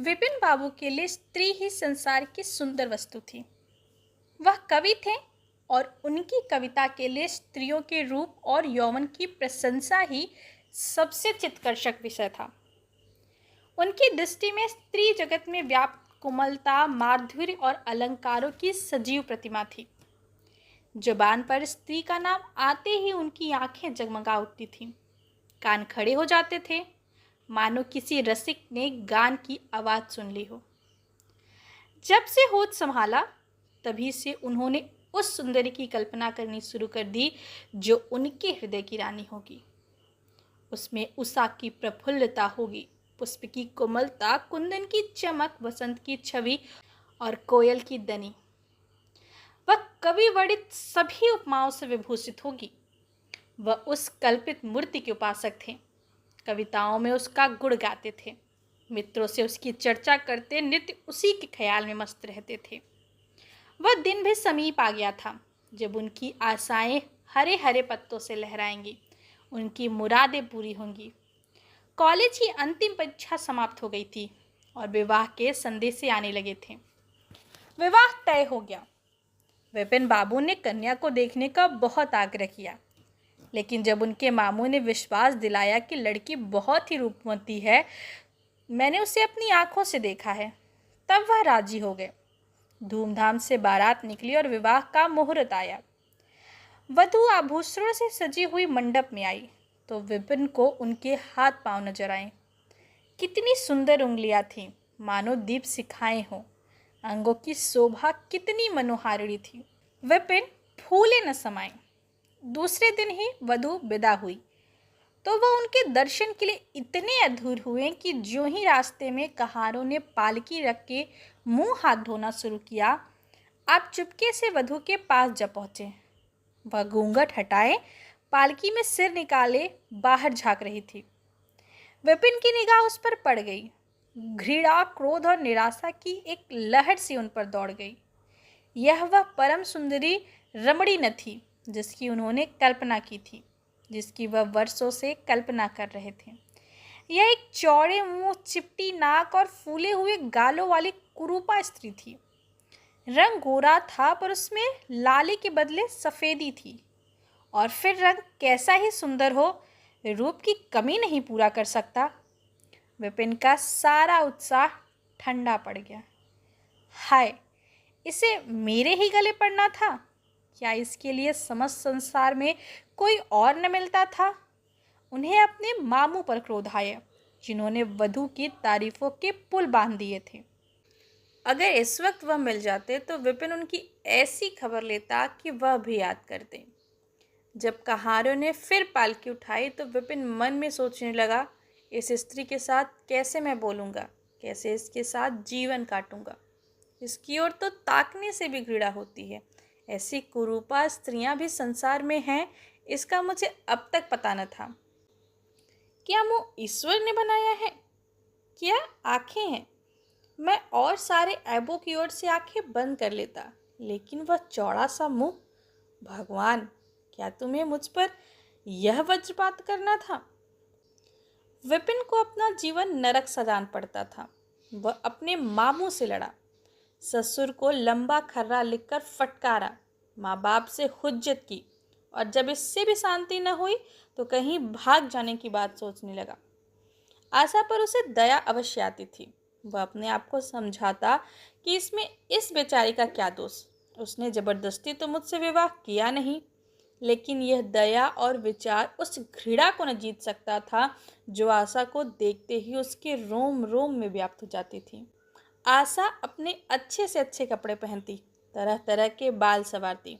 विपिन बाबू के लिए स्त्री ही संसार की सुंदर वस्तु थी। वह कवि थे और उनकी कविता के लिए स्त्रियों के रूप और यौवन की प्रशंसा ही सबसे चित्कर्षक विषय था। उनकी दृष्टि में स्त्री जगत में व्याप्त कोमलता, माधुर्य और अलंकारों की सजीव प्रतिमा थी। जुबान पर स्त्री का नाम आते ही उनकी आंखें जगमगा उठती थीं, कान खड़े हो जाते थे, मानो किसी रसिक ने गान की आवाज़ सुन ली हो। जब से होश संभाला तभी से उन्होंने उस सुंदरी की कल्पना करनी शुरू कर दी जो उनके हृदय की रानी होगी। उसमें उषा की प्रफुल्लता होगी, पुष्प की कोमलता, कुंदन की चमक, वसंत की छवि और कोयल की दनी। वह कवि वर्णित सभी उपमाओं से विभूषित होगी। वह उस कल्पित मूर्ति के उपासक थे। कविताओं में उसका गुण गाते थे, मित्रों से उसकी चर्चा करते, नित्य उसी के ख्याल में मस्त रहते थे। वह दिन भी समीप आ गया था जब उनकी आशाएं हरे हरे पत्तों से लहराएंगी, उनकी मुरादें पूरी होंगी। कॉलेज की अंतिम परीक्षा समाप्त हो गई थी और विवाह के संदेशे आने लगे थे। विवाह तय हो गया। विपिन बाबू ने कन्या को देखने का बहुत आग्रह किया, लेकिन जब उनके मामू ने विश्वास दिलाया कि लड़की बहुत ही रूपवती है, मैंने उसे अपनी आंखों से देखा है, तब वह राजी हो गए। धूमधाम से बारात निकली और विवाह का मुहूर्त आया। वधू आभूषणों से सजी हुई मंडप में आई तो विपिन को उनके हाथ पांव नजर आए। कितनी सुंदर उंगलियां थीं, मानो दीप शिखाएं हों। अंगों की शोभा कितनी मनोहारिणी थी। विपिन फूले न समाये। दूसरे दिन ही वधू विदा हुई तो वह उनके दर्शन के लिए इतने अधूर हुए कि ज्यों ही रास्ते में कहारों ने पालकी रख के मुंह हाथ धोना शुरू किया, आप चुपके से वधू के पास जा पहुंचे। वह घूंघट हटाए, पालकी में सिर निकाले बाहर झांक रही थी। विपिन की निगाह उस पर पड़ गई। घृणा, क्रोध और निराशा की एक लहर सी उन पर दौड़ गई। यह वह परम सुंदरी रमणी न थी जिसकी उन्होंने कल्पना की थी, जिसकी वह वर्षों से कल्पना कर रहे थे। यह एक चौड़े मुंह, चिपटी नाक और फूले हुए गालों वाली कुरूपा स्त्री थी। रंग गोरा था पर उसमें लाली के बदले सफ़ेदी थी। और फिर रंग कैसा ही सुंदर हो, रूप की कमी नहीं पूरा कर सकता। विपिन का सारा उत्साह ठंडा पड़ गया। हाय, इसे मेरे ही गले पड़ना था। क्या इसके लिए समस्त संसार में कोई और न मिलता था? उन्हें अपने मामू पर क्रोध आया, जिन्होंने वधू की तारीफों के पुल बांध दिए थे। अगर इस वक्त वह मिल जाते तो विपिन उनकी ऐसी खबर लेता कि वह भी याद करते। जब कहारों ने फिर पालकी उठाई तो विपिन मन में सोचने लगा, इस स्त्री के साथ कैसे मैं बोलूँगा, कैसे इसके साथ जीवन काटूँगा। इसकी ओर तो ताकने से भी घृणा होती है। ऐसी कुरूपा स्त्रियां भी संसार में हैं, इसका मुझे अब तक पता न था। क्या मुंह ईश्वर ने बनाया है? क्या आंखें हैं? मैं और सारे ऐबों की ओर से आंखें बंद कर लेता, लेकिन वह चौड़ा सा मुंह। भगवान, क्या तुम्हें मुझ पर यह वज्रपात करना था? विपिन को अपना जीवन नरक सा जान पड़ता था। वह अपने मामू से लड़ा, ससुर को लंबा खर्रा लिखकर फटकारा, माँ बाप से हुज्जत की, और जब इससे भी शांति न हुई तो कहीं भाग जाने की बात सोचने लगा। आशा पर उसे दया अवश्य आती थी। वह अपने आप को समझाता कि इसमें इस बेचारी का क्या दोष, उसने जबरदस्ती तो मुझसे विवाह किया नहीं। लेकिन यह दया और विचार उस घृणा को न जीत सकता था जो आशा को देखते ही उसके रोम रोम में व्याप्त हो जाती थी। आशा अपने अच्छे से अच्छे कपड़े पहनती, तरह तरह के बाल संवारती,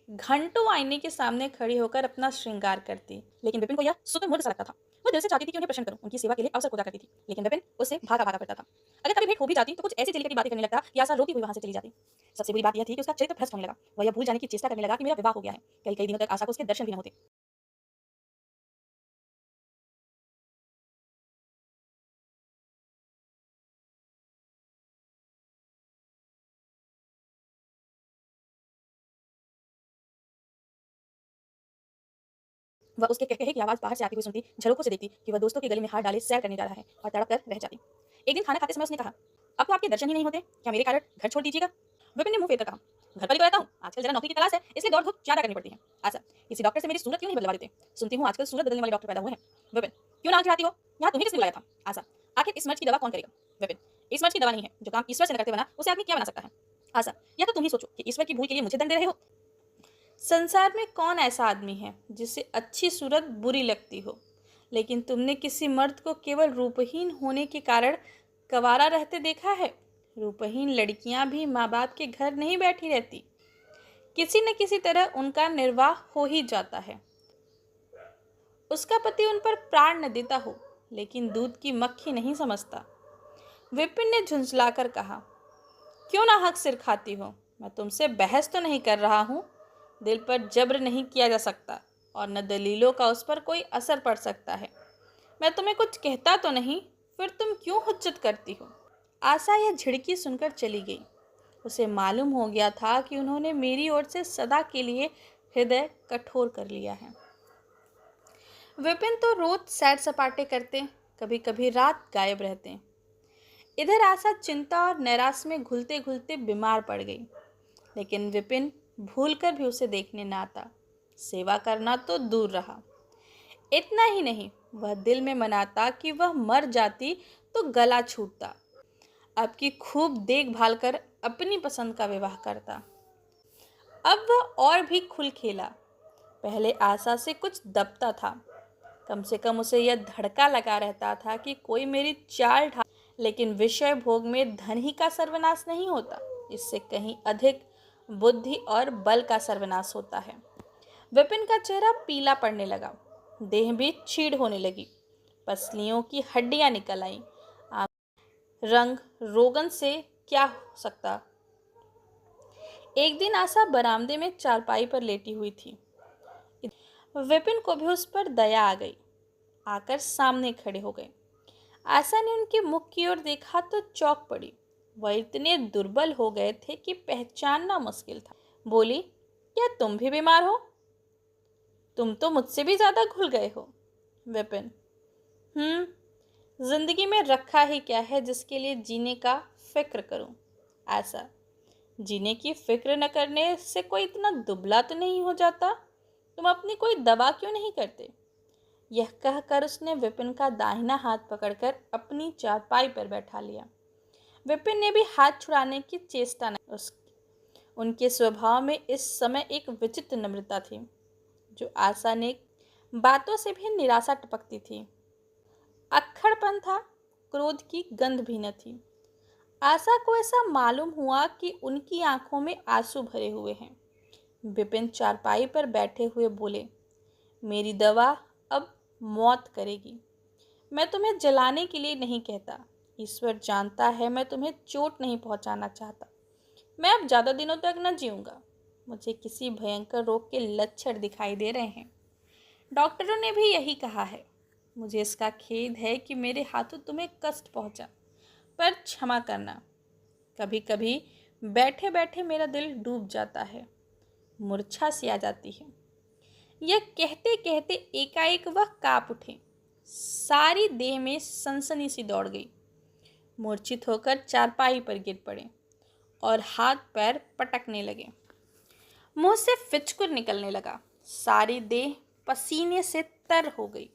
घंटों आईने के सामने खड़ी होकर अपना श्रृंगार करती, लेकिन विपिन को यह शुतुरमुर्ग सा लगता था। वो दिल से चाहती थी कि उन्हें प्रसन्न करूं, उनकी सेवा के लिए अवसर खोजा करती थी, लेकिन विपिन उससे भागा भागा करता था। अगर कभी भेंट हो भी जाती तो कुछ ऐसी चिल्ली की बातें करने लगता कि आशा रोती हुई वहां से चली जाती। सबसे बुरी बात यह थी कि उसका चरित्र भ्रष्ट होने लगा। वह यह भूल जाने की चेष्टा करने लगा कि मेरा विवाह हो गया है। कई कई दिनों तक आशा को उसके दर्शन भी न होते। वह उसके कहकहे की आवाज बाहर से आती हुई सुनती, झरोखों से देखती कि वह दोस्तों के गले में हाथ डाले सैर करने जा रहा है, और तड़प कर रह जाती। एक दिन खाना खाते समय उसने कहा, अब तो आपके दर्शन ही नहीं होते, क्या मेरे कारण घर छोड़ दीजिएगा? विपिन ने मुंह फेर कर कहा, घर पर ही तो रहता हूँ, आजकल जरा नौकरी की तलाश है, इसलिए दौड़ धूप ज्यादा करनी पड़ती है। आशा, किसी डॉक्टर से मेरी सूरत क्यों नहीं बदलवा देते? सुनती हूँ आजकल सूरत बदलने वाले डॉक्टर पैदा हुए हैं। विपिन, क्यों नाक चढ़ाती हो? यहाँ तुम्हें किसने बुलाया था? आशा, आखिर इस मर्ज की दवा कौन करेगा? विपिन, इस मर्ज की दवा नहीं है, जो काम ईश्वर से न करते बना उसे आदमी क्या बना सकता है? आशा, या तो तुम ही सोचो कि ईश्वर की भूल के लिए मुझे दंड दे रहे हो। संसार में कौन ऐसा आदमी है जिसे अच्छी सूरत बुरी लगती हो, लेकिन तुमने किसी मर्द को केवल रूपहीन होने के कारण कंवारा रहते देखा है? रूपहीन लड़कियां भी माँ बाप के घर नहीं बैठी रहती, किसी न किसी तरह उनका निर्वाह हो ही जाता है। उसका पति उन पर प्राण न देता हो, लेकिन दूध की मक्खी नहीं समझता। विपिन ने झुंझलाकर कहा, क्यों ना हक सिर खाती हो? मैं तुमसे बहस तो नहीं कर रहा हूँ। दिल पर जब्र नहीं किया जा सकता और न दलीलों का उस पर कोई असर पड़ सकता है। मैं तुम्हें कुछ कहता तो नहीं, फिर तुम क्यों हुज्जत करती हो? आशा यह झिड़की सुनकर चली गई। उसे मालूम हो गया था कि उन्होंने मेरी ओर से सदा के लिए हृदय कठोर कर लिया है। विपिन तो रोज सैर सपाटे करते, कभी कभी रात गायब रहते। इधर आशा चिंता और नैराश में घुलते घुलते बीमार पड़ गई, लेकिन विपिन भूलकर भी उसे देखने न आता। सेवा करना तो दूर रहा, इतना ही नहीं, वह दिल में मनाता कि वह मर जाती तो गला छूटता। अब की खूब देखभाल कर अपनी पसंद का विवाह करता। अब वह और भी खुल खेला। पहले आशा से कुछ दबता था, कम से कम उसे यह धड़का लगा रहता था कि कोई मेरी चाल ढा, लेकिन विषय भोग में धन ही का सर्वनाश नहीं होता, इससे कहीं अधिक बुद्धि और बल का सर्वनाश होता है। विपिन का चेहरा पीला पड़ने लगा, देह भी चीड़ होने लगी, पसलियों की हड्डियां निकल आईं। रंग रोगन से क्या हो सकता। एक दिन आशा बरामदे में चारपाई पर लेटी हुई थी। विपिन को भी उस पर दया आ गई, आकर सामने खड़े हो गए। आशा ने उनके मुख की ओर देखा तो चौंक पड़ी। वह इतने दुर्बल हो गए थे कि पहचानना मुश्किल था। बोली, क्या तुम भी बीमार हो? तुम तो मुझसे भी ज्यादा घुल गए हो। विपिन, जिंदगी में रखा ही क्या है जिसके लिए जीने का फिक्र करूं? आशा, जीने की फिक्र न करने से कोई इतना दुबला तो नहीं हो जाता? तुम अपनी कोई दवा क्यों नहीं करते? यह कहकर उसने विपिन का दाहिना हाथ पकड़कर अपनी चारपाई पर बैठा लिया। विपिन ने भी हाथ छुड़ाने की चेष्टा नहीं। उनके स्वभाव में इस समय एक विचित्र नम्रता थी, जो आशा ने बातों से भी निराशा टपकती थी। अक्खड़पन था, क्रोध की गंध भी न थी। आशा को ऐसा मालूम हुआ कि उनकी आंखों में आंसू भरे हुए हैं। विपिन चारपाई पर बैठे हुए बोले, मेरी दवा अब मौत करेगी। मैं तुम्हें जलाने के लिए नहीं कहता, ईश्वर जानता है मैं तुम्हें चोट नहीं पहुंचाना चाहता। मैं अब ज़्यादा दिनों तक न जीऊँगा। मुझे किसी भयंकर रोग के लक्षण दिखाई दे रहे हैं। डॉक्टरों ने भी यही कहा है। मुझे इसका खेद है कि मेरे हाथों तुम्हें कष्ट पहुंचा, पर क्षमा करना। कभी कभी बैठे बैठे मेरा दिल डूब जाता है, मूर्छा सी आ जाती है। यह कहते कहते एकाएक वह काँप उठे। सारी देह में सनसनी सी दौड़ गई। मूर्छित होकर चारपाई पर गिर पड़े और हाथ पैर पटकने लगे। मुंह से फिचकुर निकलने लगा। सारी देह पसीने से तर हो गई।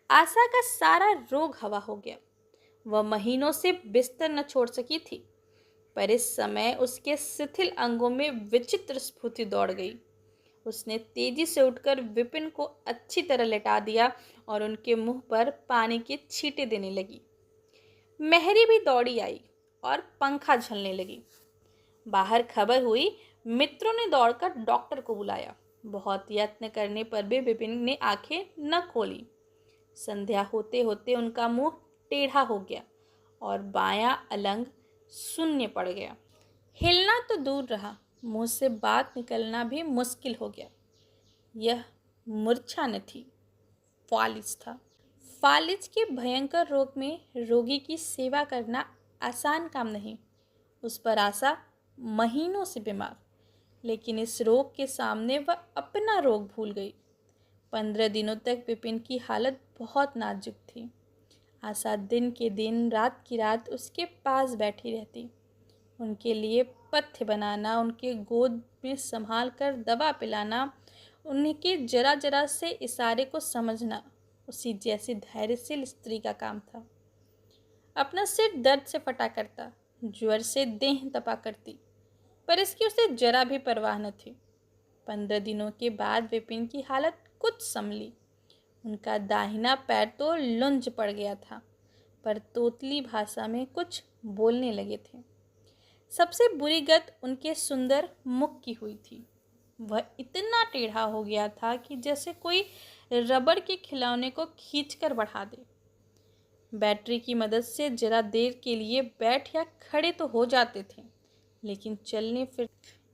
आशा का सारा रोग हवा हो गया। वह महीनों से बिस्तर न छोड़ सकी थी, पर इस समय उसके शिथिल अंगों में विचित्र स्फूर्ति दौड़ गई। उसने तेजी से उठकर विपिन को अच्छी तरह लेटा दिया और उनके मुंह पर पानी के छींटे देने लगी। मेहरी भी दौड़ी आई और पंखा झलने लगी। बाहर खबर हुई, मित्रों ने दौड़कर डॉक्टर को बुलाया। बहुत यत्न करने पर भी विपिन ने आंखें न खोली। संध्या होते होते उनका मुंह टेढ़ा हो गया और बायां अलंग शून्य पड़ गया। हिलना तो दूर रहा, मुंह से बात निकलना भी मुश्किल हो गया। यह मूर्छा न थी, फालिज था। फालिज के भयंकर रोग में रोगी की सेवा करना आसान काम नहीं। उस पर आशा महीनों से बीमार, लेकिन इस रोग के सामने वह अपना रोग भूल गई। 15 दिनों तक विपिन की हालत बहुत नाजुक थी। आशा दिन के दिन रात की रात उसके पास बैठी रहती। उनके लिए पथ्य बनाना, उनके गोद में संभाल कर दवा पिलाना, उनके जरा जरा से इशारे को समझना उसी जैसी धैर्यशील स्त्री का काम था। अपना सिर दर्द से फटा करता, ज्वर से देह तपा करती, पर इसकी उसे जरा भी परवाह न थी। 15 दिनों के बाद विपिन की हालत कुछ संभली। उनका दाहिना पैर तो लुंज पड़ गया था, पर तोतली भाषा में कुछ बोलने लगे थे। सबसे बुरी गत उनके सुंदर मुख की हुई थी। वह इतना टेढ़ा हो गया था कि जैसे कोई रबड़ के खिलौने को खींचकर बढ़ा दे। बैटरी की मदद से जरा देर के लिए बैठ या खड़े तो हो जाते थे, लेकिन चलने फिर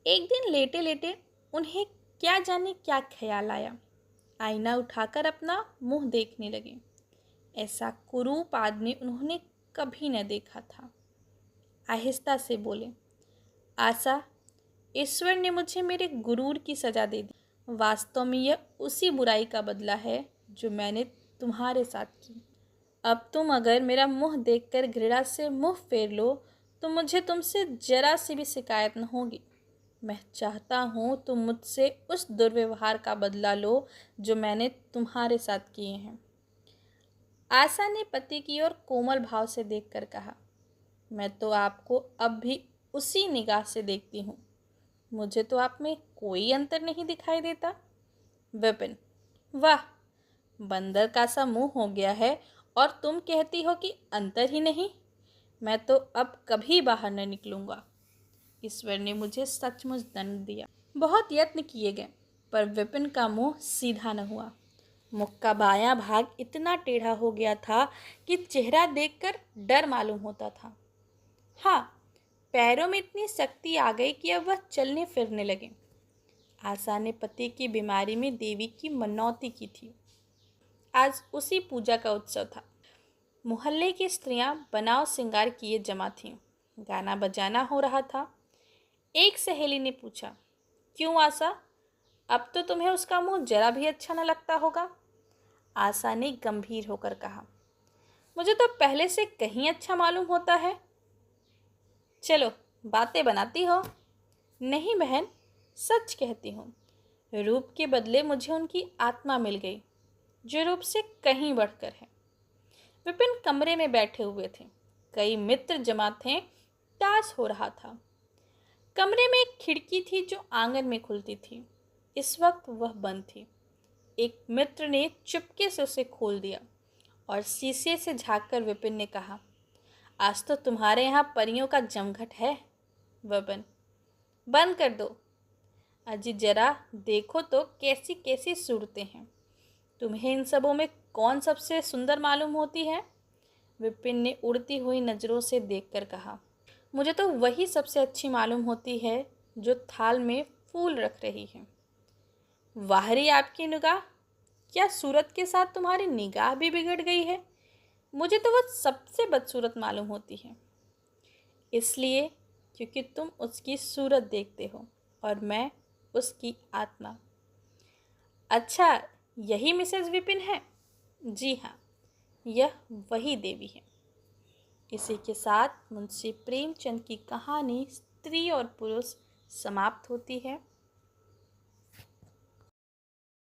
एक दिन लेटे लेटे उन्हें क्या जाने क्या ख्याल आया। आईना उठाकर अपना मुंह देखने लगे। ऐसा कुरूप आदमी उन्होंने कभी न देखा था। आहिस्ता से बोले, आशा, ईश्वर ने मुझे मेरे गुरूर की सजा दे दी। वास्तव में यह उसी बुराई का बदला है जो मैंने तुम्हारे साथ की। अब तुम अगर मेरा मुंह देखकर घृणा से मुंह फेर लो तो मुझे तुमसे जरा सी भी शिकायत न होगी। मैं चाहता हूँ तुम मुझसे उस दुर्व्यवहार का बदला लो जो मैंने तुम्हारे साथ किए हैं। आशा ने पति की ओर कोमल भाव से देखकर कहा, मैं तो आपको अब भी उसी निगाह से देखती हूँ। मुझे तो आप में कोई अंतर नहीं दिखाई देता। विपिन, वाह, बंदर का सा मुंह हो गया है और तुम कहती हो कि अंतर ही नहीं। मैं तो अब कभी बाहर न निकलूंगा। ईश्वर ने मुझे सचमुच दंड दिया। बहुत यत्न किए गए, पर विपिन का मुंह सीधा न हुआ। मुख का बायां भाग इतना टेढ़ा हो गया था कि चेहरा देखकर डर मालूम होता था। हाँ, पैरों में इतनी शक्ति आ गई कि अब वह चलने फिरने लगे। आशा ने पति की बीमारी में देवी की मनौती की थी। आज उसी पूजा का उत्सव था। मोहल्ले की स्त्रियां बनाव श्रृंगार किए जमा थीं। गाना बजाना हो रहा था। एक सहेली ने पूछा, क्यों आशा, अब तो तुम्हें उसका मुंह जरा भी अच्छा न लगता होगा। आशा ने गंभीर होकर कहा, मुझे तो पहले से कहीं अच्छा मालूम होता है। चलो, बातें बनाती हो। नहीं बहन, सच कहती हूँ। रूप के बदले मुझे उनकी आत्मा मिल गई, जो रूप से कहीं बढ़कर है। विपिन कमरे में बैठे हुए थे। कई मित्र जमा थे। ताश हो रहा था। कमरे में एक खिड़की थी जो आंगन में खुलती थी। इस वक्त वह बंद थी। एक मित्र ने चुपके से उसे खोल दिया और शीशे से झांककर विपिन ने कहा, आज तो तुम्हारे यहाँ परियों का जमघट है। विपिन, बंद कर दो। अजी जरा देखो तो कैसी कैसी सूरतें हैं। तुम्हें इन सबों में कौन सबसे सुंदर मालूम होती है। विपिन ने उड़ती हुई नज़रों से देखकर कहा, मुझे तो वही सबसे अच्छी मालूम होती है जो थाल में फूल रख रही है। वाहरी आपकी निगाह, क्या सूरत के साथ तुम्हारी निगाह भी बिगड़ गई है। मुझे तो वह सबसे बदसूरत मालूम होती है, इसलिए क्योंकि तुम उसकी सूरत देखते हो और मैं उसकी आत्मा। अच्छा, यही मिसेस विपिन है। जी हाँ, यह वही देवी है। इसी के साथ मुंशी प्रेमचंद की कहानी स्त्री और पुरुष समाप्त होती है।